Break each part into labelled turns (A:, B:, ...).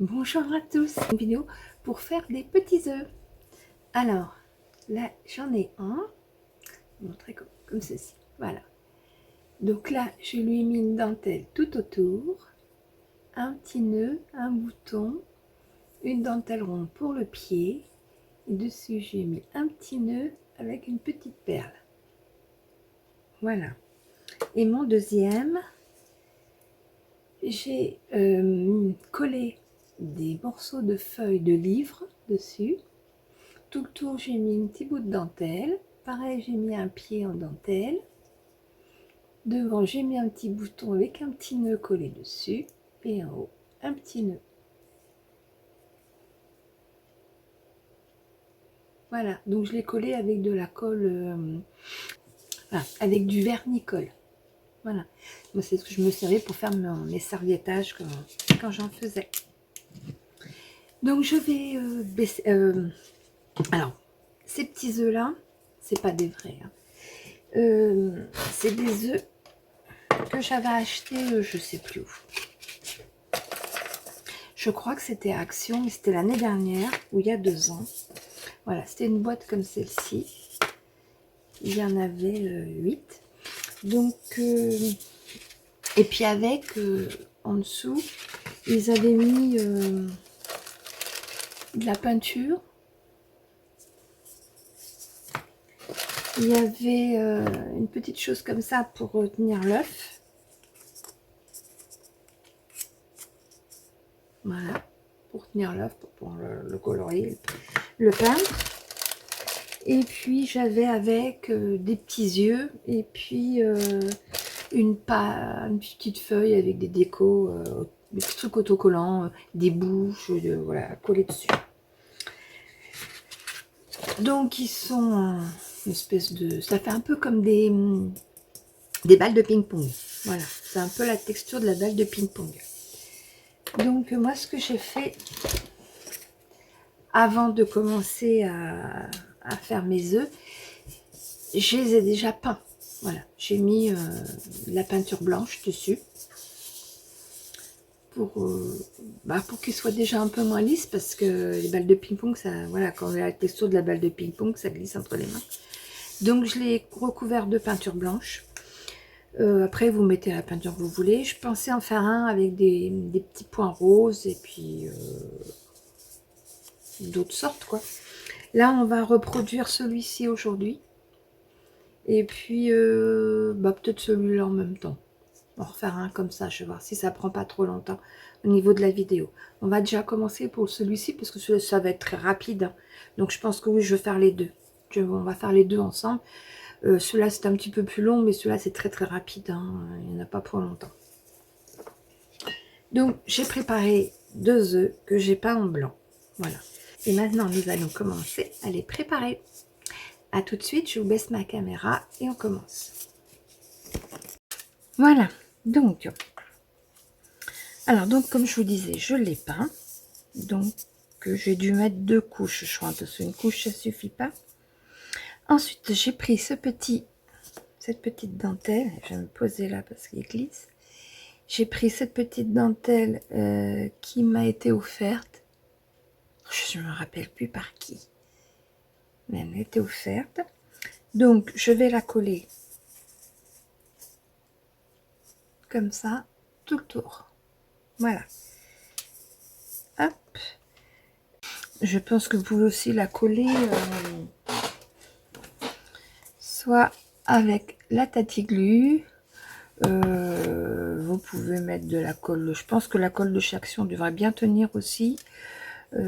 A: Bonjour à tous, une vidéo pour faire des petits œufs. Alors, là j'en ai un, je vais montrer comme ceci, voilà. Donc là, je lui ai mis une dentelle tout autour, un petit nœud, un bouton, une dentelle ronde pour le pied, et dessus j'ai mis un petit nœud avec une petite perle. Voilà. Et mon deuxième, j'ai collé des morceaux de feuilles de livre dessus. Tout le tour, j'ai mis un petit bout de dentelle. Pareil, j'ai mis un pied en dentelle. Devant, j'ai mis un petit bouton avec un petit nœud collé dessus. Et en haut, un petit nœud. Voilà, donc je l'ai collé avec de la colle, avec du vernis-colle. Voilà, moi c'est ce que je me servais pour faire mes serviettages quand j'en faisais. Donc je vais baisser. Alors, ces petits œufs là, c'est pas des vrais. Hein. C'est des œufs que j'avais acheté, je sais plus où. Je crois que c'était Action, mais c'était l'année dernière, ou il y a 2 ans. Voilà, c'était une boîte comme celle-ci. Il y en avait 8. Donc, et puis avec, en dessous, ils avaient mis de la peinture. Il y avait une petite chose comme ça pour tenir l'œuf. Voilà, pour tenir l'œuf, pour pouvoir le colorier, le peindre. Et puis j'avais avec des petits yeux et puis une petite feuille avec des décos, des petits trucs autocollants, des bouches, voilà, collés dessus. Donc ils sont une espèce de... Ça fait un peu comme des balles de ping-pong. Voilà, c'est un peu la texture de la balle de ping-pong. Donc moi ce que j'ai fait avant de commencer à faire mes œufs, je les ai déjà peints. Voilà, j'ai mis de la peinture blanche dessus pour qu'ils soient déjà un peu moins lisses, parce que les balles de ping-pong, ça, voilà, quand on a la texture de la balle de ping-pong, ça glisse entre les mains. Donc je l'ai recouvert de peinture blanche. Après, vous mettez la peinture que vous voulez. Je pensais en faire un avec des petits points roses et puis d'autres sortes, quoi. Là, on va reproduire celui-ci aujourd'hui. Et puis, peut-être celui-là en même temps. On va refaire un comme ça, je vais voir si ça prend pas trop longtemps au niveau de la vidéo. On va déjà commencer pour celui-ci, parce que ça va être très rapide. Hein. Donc, je pense que oui, je vais faire les deux. On va faire les deux ensemble. Celui-là, c'est un petit peu plus long, mais celui-là, c'est très très rapide. Hein. Il n'y en a pas pour longtemps. Donc, j'ai préparé 2 œufs que j'ai pas en blanc. Voilà. Et maintenant, nous allons commencer à les préparer. A tout de suite, je vous baisse ma caméra et on commence. Voilà. Donc, comme je vous disais, je l'ai peint. Donc, j'ai dû mettre 2 couches, je crois, parce qu'une couche, ça suffit pas. Ensuite, j'ai pris cette petite dentelle. Je vais me poser là parce qu'il glisse. J'ai pris cette petite dentelle qui m'a été offerte. Je ne me rappelle plus par qui. Mais elle m'a été offerte. Donc, je vais la coller comme ça, tout le tour. Voilà. Hop. Je pense que vous pouvez aussi la coller soit avec la Tati-Glu. Vous pouvez mettre de la colle. Je pense que la colle de chez Action devrait bien tenir aussi.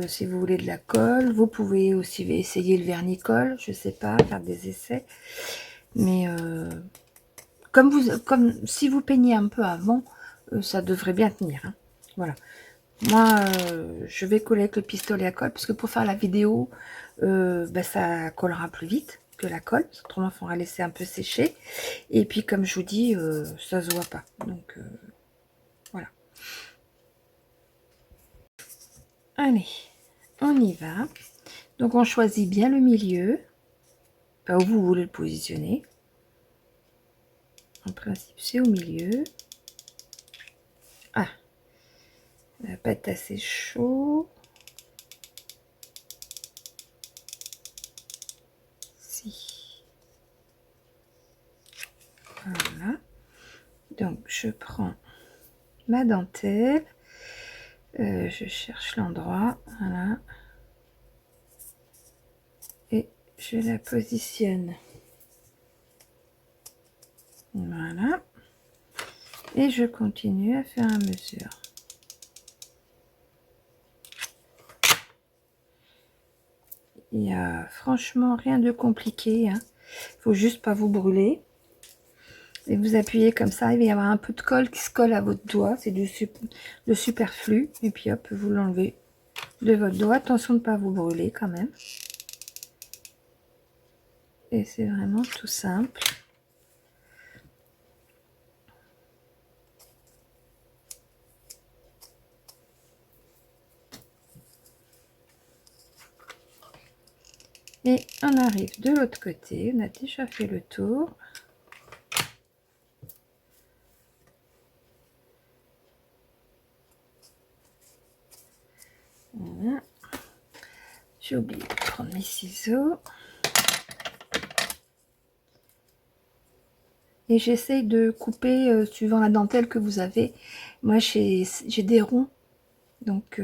A: Si vous voulez de la colle, vous pouvez aussi essayer le vernis-colle. Je sais pas, faire des essais. Mais comme si vous peignez un peu avant, ça devrait bien tenir. Hein. Voilà. Moi, je vais coller avec le pistolet à colle, parce que pour faire la vidéo, ça collera plus vite que la colle. Autrement, il faudra laisser un peu sécher. Et puis, comme je vous dis, ça se voit pas. Donc, voilà. Allez, on y va. Donc, on choisit bien le milieu. Pas où vous voulez le positionner. En principe, c'est au milieu. Ah, Ça va pas être assez chaud. Si. Voilà. Donc, je prends ma dentelle. Je cherche l'endroit. Voilà. Et je la positionne. Voilà. Et je continue à faire à mesure. Il n'y a franchement rien de compliqué. Hein. Faut juste pas vous brûler. Et vous appuyez comme ça, il va y avoir un peu de colle qui se colle à votre doigt. C'est le superflu. Et puis hop, vous l'enlevez de votre doigt. Attention de ne pas vous brûler quand même. Et c'est vraiment tout simple. Et on arrive de l'autre côté. On a déjà fait le tour. Voilà. J'ai oublié de prendre mes ciseaux. Et j'essaye de couper suivant la dentelle que vous avez. Moi, j'ai des ronds. Donc,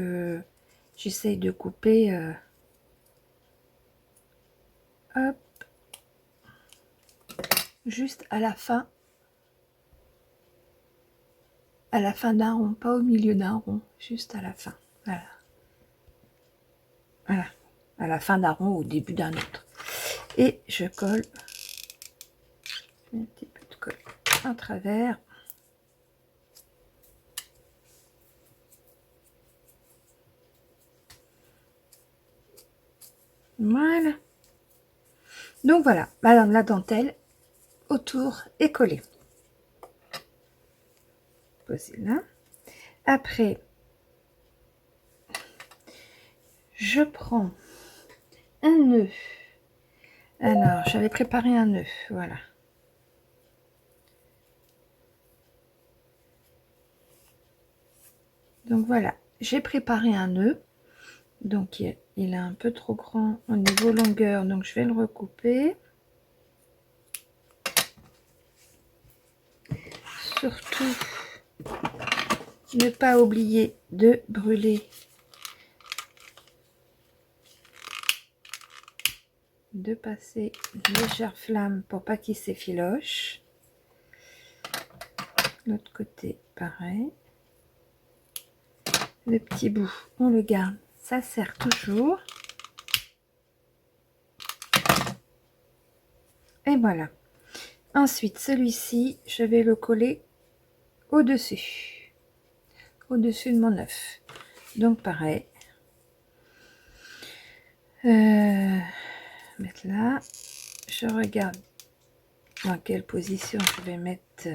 A: j'essaye de couper... hop. Juste à la fin. À la fin d'un rond. Pas au milieu d'un rond. Juste à la fin. Voilà. Voilà. À la fin d'un rond, au début d'un autre. Et je colle. Un petit peu de colle à travers. Voilà. Donc voilà, madame, la dentelle autour est collée. Posez là. Après, je prends un nœud. Alors, j'avais préparé un nœud, voilà. Donc voilà, j'ai préparé un nœud. Donc il est un peu trop grand au niveau longueur, donc je vais le recouper. Surtout, ne pas oublier de brûler, de passer une légère flamme pour pas qu'il s'effiloche. L'autre côté, pareil. Le petit bout, on le garde, ça sert toujours. Et voilà. Ensuite, celui-ci, je vais le coller au-dessus. Au-dessus de mon œuf. Donc, pareil. Mettre là. Je regarde dans quelle position je vais mettre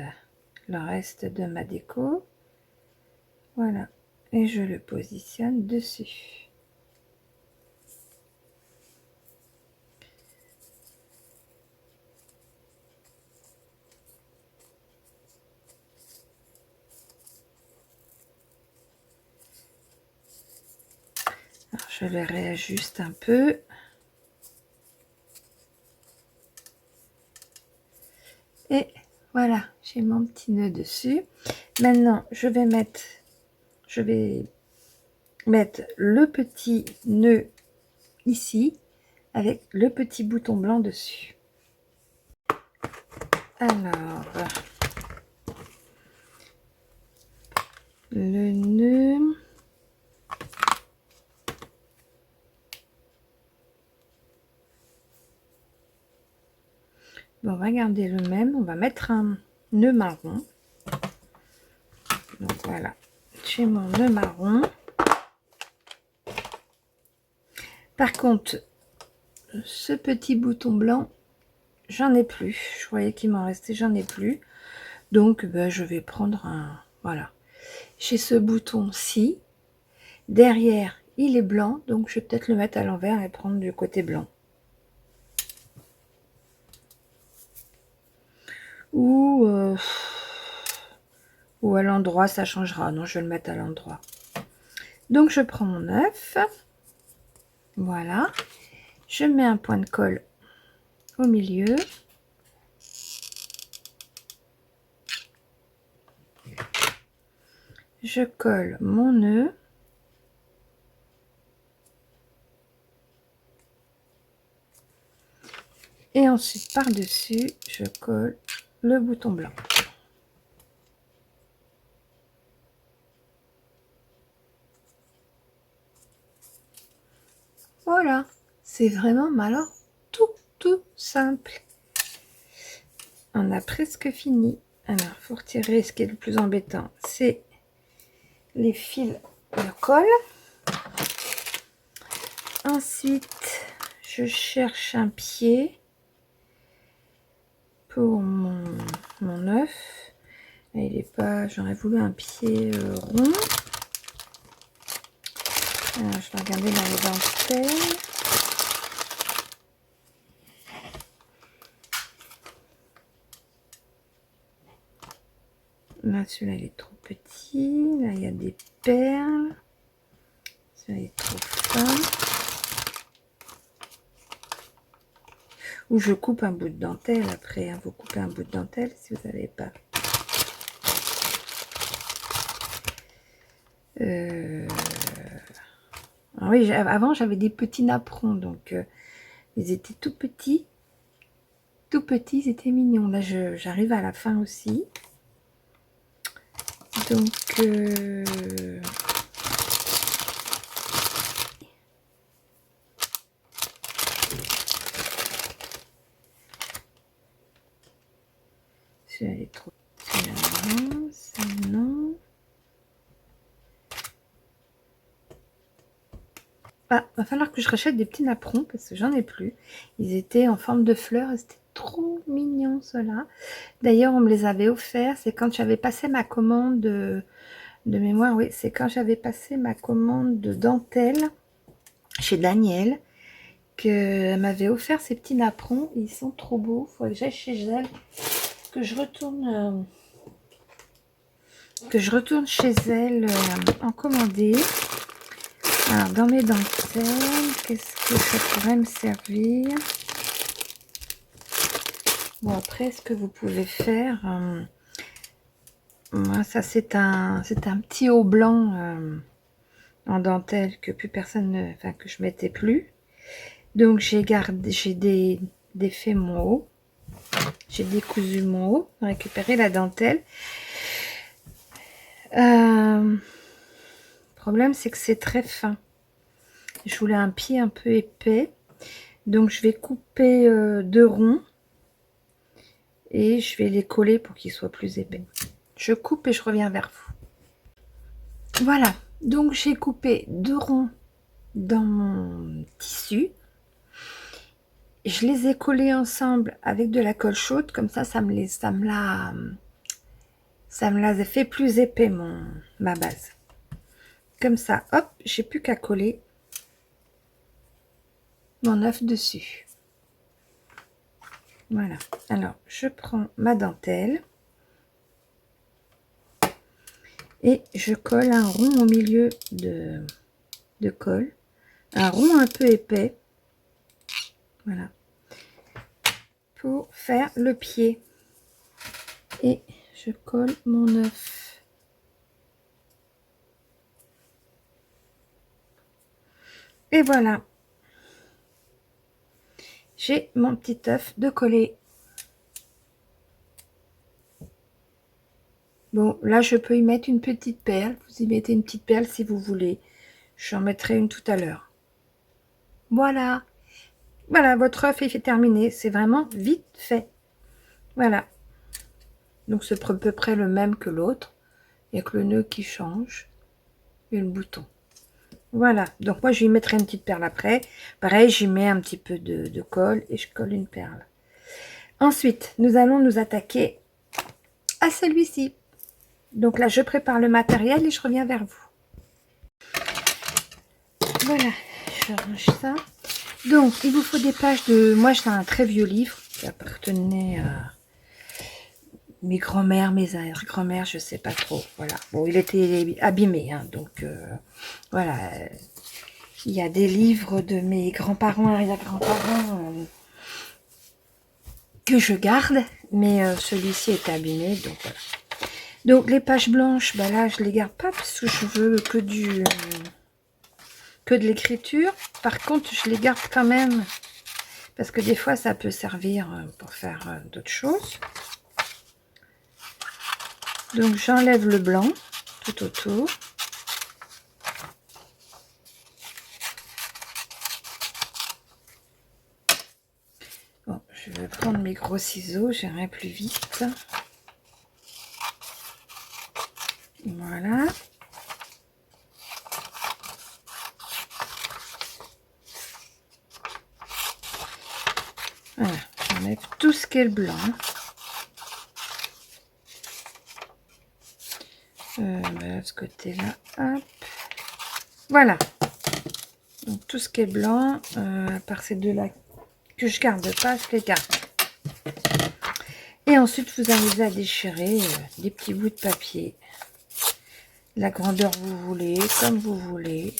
A: le reste de ma déco. Voilà. Et je le positionne dessus. Alors, je le réajuste un peu. Et voilà, j'ai mon petit nœud dessus. Maintenant, je vais mettre le petit nœud ici avec le petit bouton blanc dessus. Alors, le nœud, bon, on va garder le même, on va mettre un nœud marron. Donc voilà, j'ai mon nœud marron. Par contre, ce petit bouton blanc, j'en ai plus. Je croyais qu'il m'en restait, j'en ai plus. Donc, ben, je vais prendre un... Voilà. J'ai ce bouton-ci. Derrière, il est blanc. Donc, je vais peut-être le mettre à l'envers et prendre du côté blanc. Ou à l'endroit, ça changera. Non, je vais le mettre à l'endroit. Donc je prends mon œuf, voilà, je mets un point de colle au milieu. Je colle mon nœud. Et ensuite par-dessus, je colle le bouton blanc. Voilà, c'est vraiment alors tout simple. On a presque fini. Alors, il faut retirer ce qui est le plus embêtant, c'est les fils de colle. Ensuite, je cherche un pied pour mon œuf. Il est pas, j'aurais voulu un pied rond. Alors, je vais regarder dans les dentelles. Là, celui-là, il est trop petit. Là, il y a des perles. Celui-là, il est trop fin. Ou je coupe un bout de dentelle après. Hein. Vous coupez un bout de dentelle si vous n'avez pas. Ah oui, avant, j'avais des petits napperons. Donc, ils étaient tout petits. Tout petits, ils étaient mignons. Là, j'arrive à la fin aussi. Donc, celui-là est trop. Celui-là non, ça non. Ah, va falloir que je rachète des petits napperons parce que j'en ai plus. Ils étaient en forme de fleurs et c'était trop mignon ceux-là. D'ailleurs, on me les avait offerts. C'est quand j'avais passé ma commande de mémoire. Oui, c'est quand j'avais passé ma commande de dentelle chez Daniel qu'elle m'avait offert ces petits napperons. Ils sont trop beaux. Il faut que j'aille chez elle, que je retourne chez elle en commander. Alors, dans mes dentelles, qu'est-ce que ça pourrait me servir? Bon, après, ce que vous pouvez faire, moi, ça c'est un petit haut blanc en dentelle que plus personne, enfin que je mettais plus. Donc j'ai défait mon haut, j'ai décousu mon haut, récupéré la dentelle. Le problème c'est que c'est très fin. Je voulais un pied un peu épais, donc je vais couper 2 ronds et je vais les coller pour qu'ils soient plus épais. Je coupe et je reviens vers vous. Voilà, donc j'ai coupé 2 ronds dans mon tissu. Je les ai collés ensemble avec de la colle chaude, comme ça, ça me l'a fait plus épais ma base. Comme ça, hop, j'ai plus qu'à coller mon œuf dessus. Voilà. Alors, je prends ma dentelle et je colle un rond au milieu de colle, un rond un peu épais. Voilà. Pour faire le pied. Et je colle mon œuf. Et voilà. J'ai mon petit œuf de collé. Bon, là, je peux y mettre une petite perle. Vous y mettez une petite perle si vous voulez. J'en mettrai une tout à l'heure. Voilà. Voilà, votre œuf est terminé. C'est vraiment vite fait. Voilà. Donc, c'est à peu près le même que l'autre. Il n'y a que le nœud qui change. Et le bouton. Voilà. Donc, moi, je lui mettrai une petite perle après. Pareil, j'y mets un petit peu de colle et je colle une perle. Ensuite, nous allons nous attaquer à celui-ci. Donc là, je prépare le matériel et je reviens vers vous. Voilà, je range ça. Donc, il vous faut des pages de... Moi, j'ai un très vieux livre qui appartenait à
B: mes grands-mères, mes arrière-grand-mères, je sais pas trop. Voilà. Bon, il était abîmé, hein, donc voilà. Il y a des livres de mes grands-parents, arrière-grands-parents que je garde, mais celui-ci est abîmé, donc voilà. Donc les pages blanches, bah là je les garde pas parce que je veux que de l'écriture. Par contre, je les garde quand même parce que des fois ça peut servir pour faire d'autres choses. Donc j'enlève le blanc tout autour. Bon, je vais prendre mes gros ciseaux, j'irai plus vite. Voilà. Voilà, j'enlève tout ce qui est le blanc. De ce côté-là, hop. Voilà. Donc tout ce qui est blanc, à part ces deux-là que je garde pas, je les garde. Et ensuite, vous arrivez à déchirer des petits bouts de papier. La grandeur que vous voulez, comme vous voulez.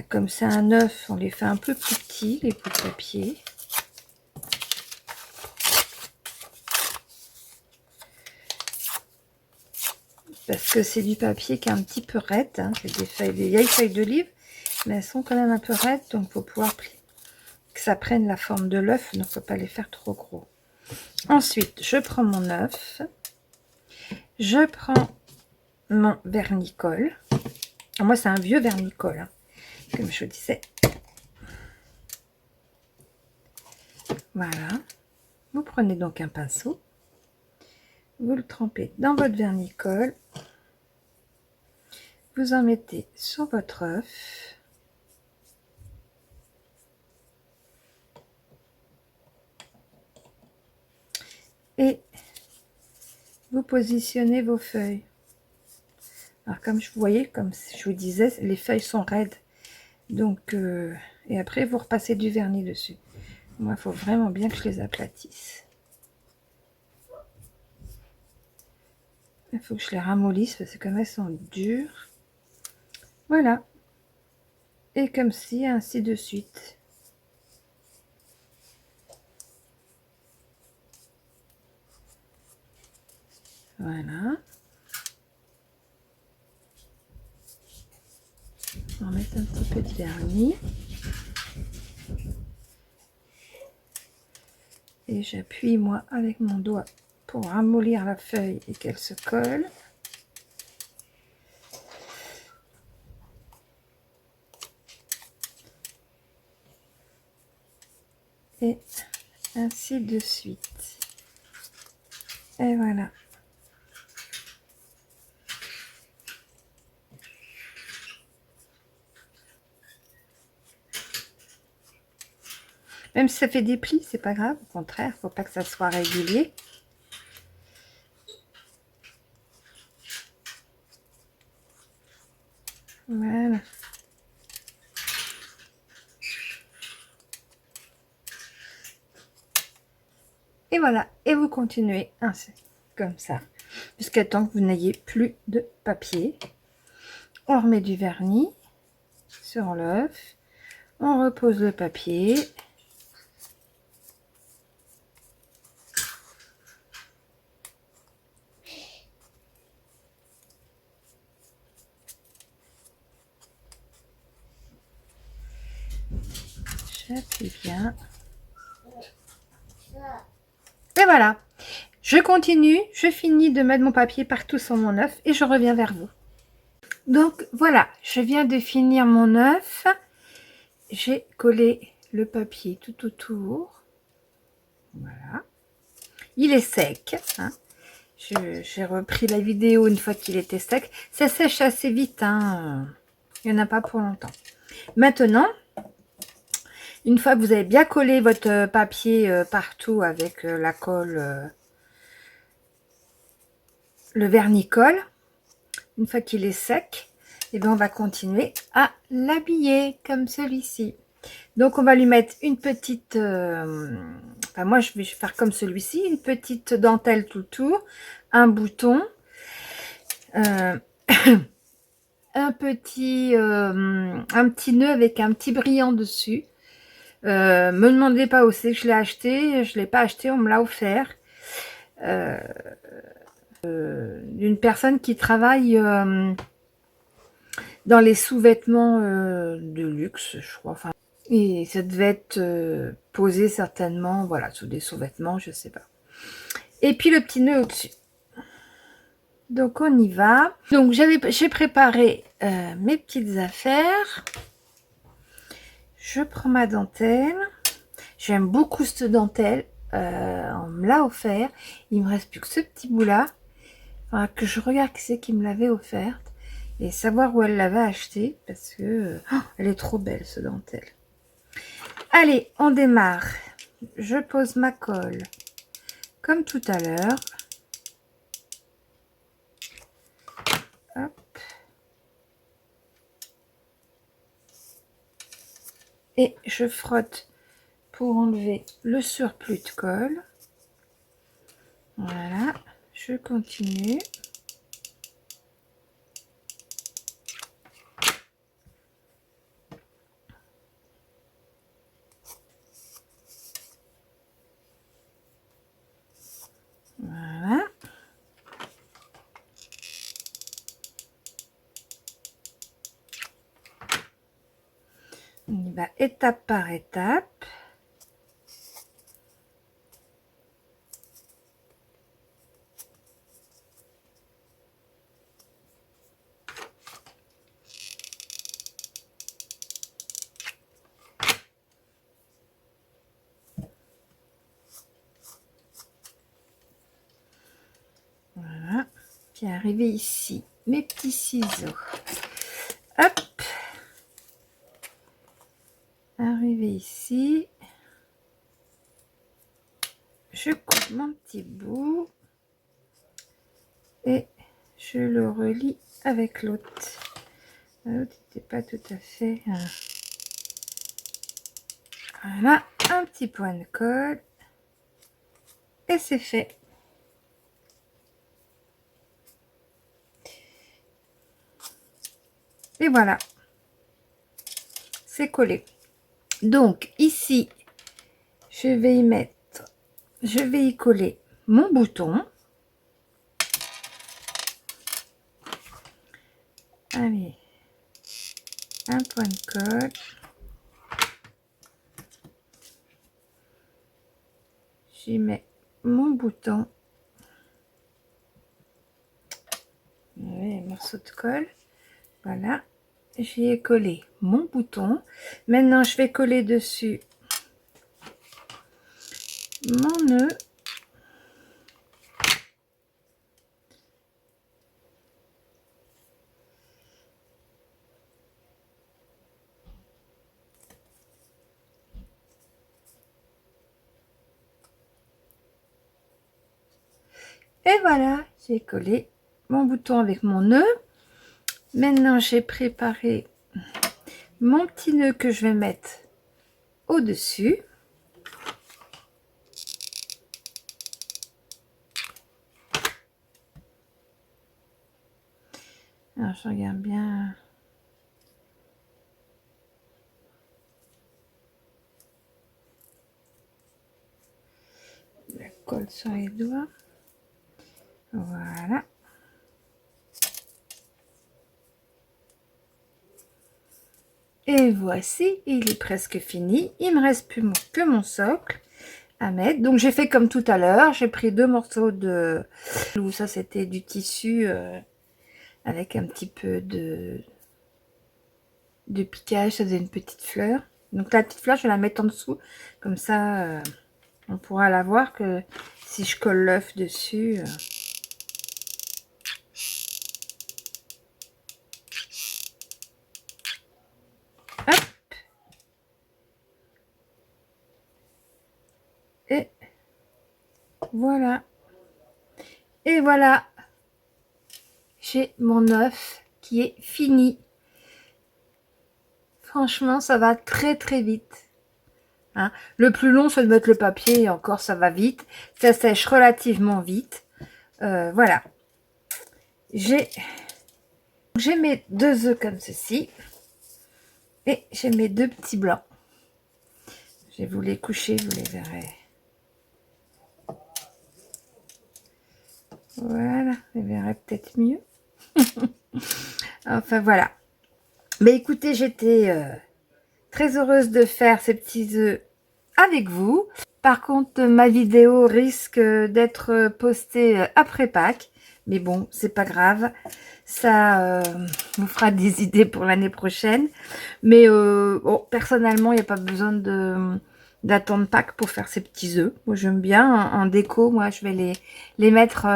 B: Comme c'est un œuf, on les fait un peu plus petits, les bouts de papier. Parce que c'est du papier qui est un petit peu raide. Hein. C'est des vieilles feuilles de livre, mais elles sont quand même un peu raides. Donc, il faut pouvoir que ça prenne la forme de l'œuf. Donc, il ne faut pas les faire trop gros. Ensuite, je prends mon œuf. Je prends mon vernicole. Moi, c'est un vieux vernicole, hein, comme je disais. Voilà. Vous prenez donc un pinceau. Vous le trempez dans votre vernicole. Vous en mettez sur votre œuf. Et vous positionnez vos feuilles. Alors comme je vous voyais, comme je vous disais, les feuilles sont raides. Donc, et après vous repassez du vernis dessus. Moi, il faut vraiment bien que je les aplatisse. Il faut que je les ramollisse parce que comme elles sont dures. Voilà. Et comme ci, ainsi de suite. Voilà. On va mettre un petit peu de vernis. Et j'appuie moi avec mon doigt pour ramollir la feuille et qu'elle se colle. Et ainsi de suite. Et voilà. Même si ça fait des plis, c'est pas grave. Au contraire, faut pas que ça soit régulier. Voilà. Et voilà. Et vous continuez ainsi, comme ça, jusqu'à temps que vous n'ayez plus de papier. On remet du vernis sur l'œuf. On repose le papier. J'appuie bien. Et voilà. Je continue. Je finis de mettre mon papier partout sur mon œuf et je reviens vers vous. Donc voilà, je viens de finir mon œuf. J'ai collé le papier tout autour. Voilà. Il est sec. Hein. J'ai repris la vidéo une fois qu'il était sec. Ça sèche assez vite. Hein. Il n'y en a pas pour longtemps. Maintenant, une fois que vous avez bien collé votre papier partout avec la colle, le vernicole, une fois qu'il est sec, et bien on va continuer à l'habiller comme celui-ci. Donc on va lui mettre une petite, enfin moi je vais faire comme celui-ci, une petite dentelle tout autour, un bouton, euh, un petit nœud avec un petit brillant dessus. Me demandez pas où c'est que je l'ai acheté, je l'ai pas acheté, on me l'a offert. D'une personne qui travaille dans les sous-vêtements de luxe, je crois. Enfin, et ça devait être posé certainement, voilà, sous des sous-vêtements, je sais pas. Et puis le petit nœud au-dessus. Donc on y va. Donc j'ai préparé mes petites affaires. Je prends ma dentelle. J'aime beaucoup cette dentelle. On me l'a offert. Il me reste plus que ce petit bout là. Faudra que je regarde qui c'est qui me l'avait offerte et savoir où elle l'avait acheté parce que elle est trop belle ce dentelle. Allez, on démarre. Je pose ma colle comme tout à l'heure. Hop. Et je frotte pour enlever le surplus de colle. Voilà, je continue. Voilà. On y va étape par étape. Voilà. Puis arrivé ici, mes petits ciseaux. Hop. Arrivé ici. Je coupe mon petit bout et je le relie avec l'autre. L'autre n'était pas tout à fait. Voilà, un petit point de colle et c'est fait. Et voilà, c'est collé. Donc ici, je vais y coller mon bouton. Allez, un point de colle. J'y mets mon bouton. Un morceau de colle. Voilà, j'y ai collé mon bouton. Maintenant, je vais coller dessus mon nœud. Et voilà, j'ai collé mon bouton avec mon nœud. Maintenant, j'ai préparé mon petit nœud que je vais mettre au-dessus. Alors, je regarde bien. La colle sur les doigts. Voilà. Et voici, il est presque fini. Il me reste plus que mon socle à mettre. Donc j'ai fait comme tout à l'heure. J'ai pris 2 morceaux de... Ça c'était du tissu avec un petit peu de piquage. Ça faisait une petite fleur. Donc la petite fleur, je vais la mettre en dessous. Comme ça, on pourra la voir que si je colle l'œuf dessus... Hop. Et voilà. Et voilà. J'ai mon œuf qui est fini. franchement, ça va très très vite. Hein. Le plus long, c'est de mettre le papier, et encore, ça va vite. Ça sèche relativement vite. Voilà. J'ai mes 2 œufs comme ceci. Et j'ai mes 2 petits blancs. Je vais vous les coucher, vous les verrez. Voilà, vous verrez peut-être mieux. Enfin, voilà. Mais écoutez, j'étais très heureuse de faire ces petits œufs avec vous. Par contre, ma vidéo risque d'être postée après Pâques. Mais bon, c'est pas grave. Ça vous fera des idées pour l'année prochaine. Mais bon, personnellement, il n'y a pas besoin d'attendre Pâques pour faire ces petits œufs. Moi, j'aime bien en déco. Moi, je vais les mettre...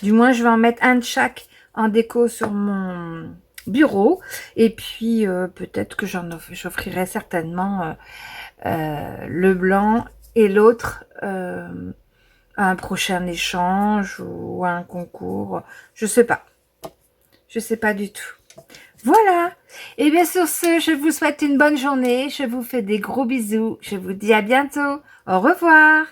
B: du moins, je vais en mettre un de chaque en déco sur mon bureau. Et puis, peut-être que j'offrirai certainement le blanc et l'autre à un prochain échange ou à un concours. Je sais pas. Je sais pas du tout. Voilà. Et bien sur ce, je vous souhaite une bonne journée. Je vous fais des gros bisous. Je vous dis à bientôt. Au revoir.